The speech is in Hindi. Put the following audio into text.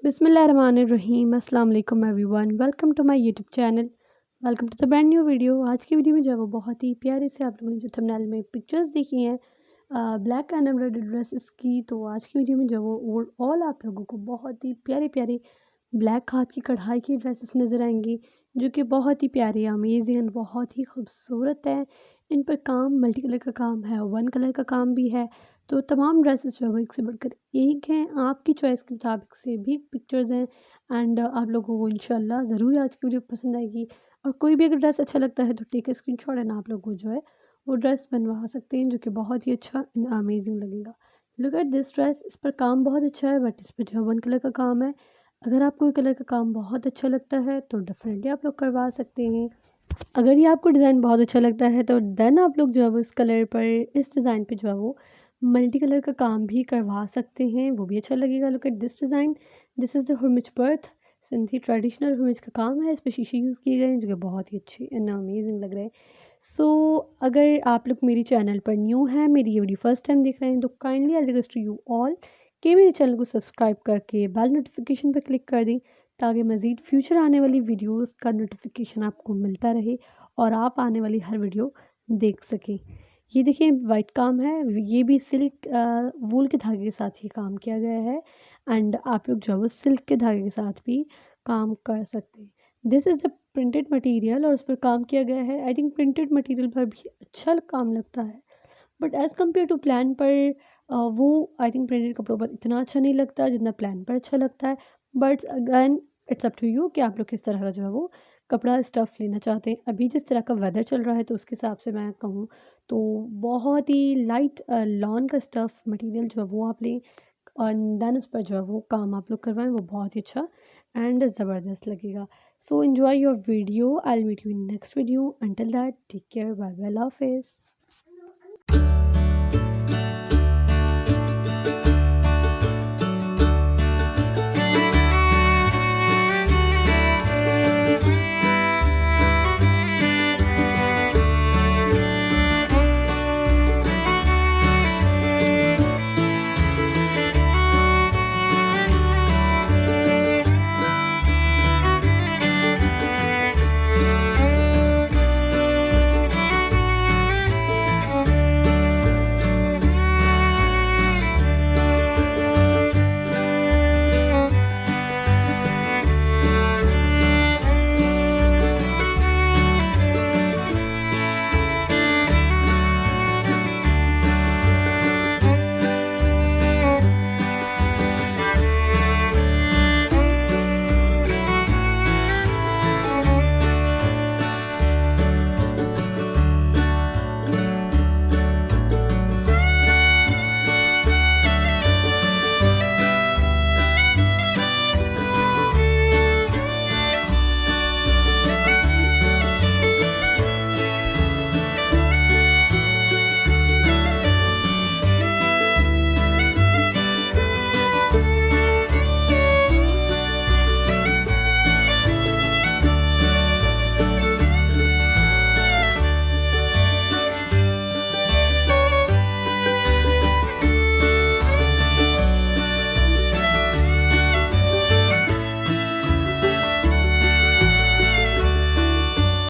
बिस्मिल्लाहिर्रहमानिर्रहीम अस्सलाम वालेकुम everyone, welcome to my YouTube channel. Welcome to the brand new video. आज की वीडियो में जो है वो बहुत ही प्यारे से आप लोगों ने जो थंबनेल में पिक्चर्स देखी हैं ब्लैक एंड एम्ब्रॉयडर्ड ड्रेसेस की, तो आज की वीडियो में जो वो ओवरऑल आप लोगों को बहुत ही प्यारे प्यारे ब्लैक हाथ की कढ़ाई की ड्रेसेस नज़र आएंगी, जो कि बहुत ही प्यारी, अमेजिंग, बहुत ही खूबसूरत है। इन पर काम मल्टी कलर का काम है, वन कलर का काम भी है। तो तमाम ड्रेसेस जो है वो एक से बढ़कर एक हैं, आपकी चॉइस के मुताबिक से भी पिक्चर्स हैं। एंड आप लोगों को इंशाल्लाह ज़रूर आज की वीडियो पसंद आएगी। और कोई भी अगर ड्रेस अच्छा लगता है तो टेक ए स्क्रीनशॉट एंड आप लोग को जो है वो ड्रेस बनवा सकते हैं, जो कि बहुत ही अच्छा एंड अमेजिंग लगेगा। लुक एट दिस ड्रेस, इस पर काम बहुत अच्छा है, बट इस पर जो है वन कलर का काम है। अगर आपको कोई कलर का काम बहुत अच्छा लगता है तो डेफिनेटली आप लोग करवा सकते हैं। अगर ये आपको डिज़ाइन बहुत अच्छा लगता है तो देन आप लोग जो है वो इस कलर पर, इस डिज़ाइन पे जो है वो मल्टी कलर का काम भी करवा सकते हैं, वो भी अच्छा लगेगा। Look at this design, this is the hurmuch birth. Sindhi traditional hurmuch का काम है, इस पे शीशे यूज़ किए गए हैं, जो कि बहुत ही अच्छे एंड अमेजिंग लग रहे हैं। सो अगर आप लोग मेरी चैनल पर न्यू हैं, मेरी ये वीडियो फर्स्ट टाइम देख रहे हैं, तो kindly I request to you all कि मेरे चैनल को सब्सक्राइब करके बेल नोटिफिकेशन पर क्लिक कर दें, ताकि मज़ीद फ्यूचर आने वाली वीडियोस का नोटिफिकेशन आपको मिलता रहे और आप आने वाली हर वीडियो देख सकें। ये देखिए वाइट काम है, ये भी सिल्क वूल के धागे के साथ ही काम किया गया है। एंड आप लोग जो है वो सिल्क के धागे के साथ भी काम कर सकते हैं। This is the printed material और उस पर काम किया गया है। आई थिंक प्रिंटेड मटेरियल पर भी अच्छा काम लगता है, but as compare to plan पर वो आई थिंक प्रिंटेड कपड़ों पर इतना अच्छा नहीं लगता जितना प्लान पर अच्छा लगता है। But again it's up to you कि आप लोग किस तरह का जो है वो कपड़ा स्टफ़ लेना चाहते हैं। अभी जिस तरह का वेदर चल रहा है तो उसके हिसाब से मैं कहूँ तो बहुत ही लाइट लॉन का स्टफ़ मटेरियल जो है वो आप लें और देन उस पर जो है वो काम आप लोग करवाएं, वो बहुत ही अच्छा एंड ज़बरदस्त लगेगा। So enjoy your video, I will meet you in next video. Until that take care, bye bye, अल्लाह हाफ़िज़।